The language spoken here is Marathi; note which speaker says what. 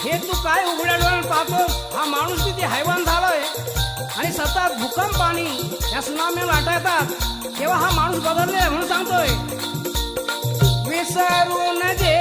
Speaker 1: हे तू काय उघड्या डोळ्यानं पाहतोस? हा माणूस किती हैवान झालाय आणि सतत भूकंप आणि या सुनाम्या लाटा येतात तेव्हा हा माणूस बदलले म्हणून सांगतोय. विसरून जे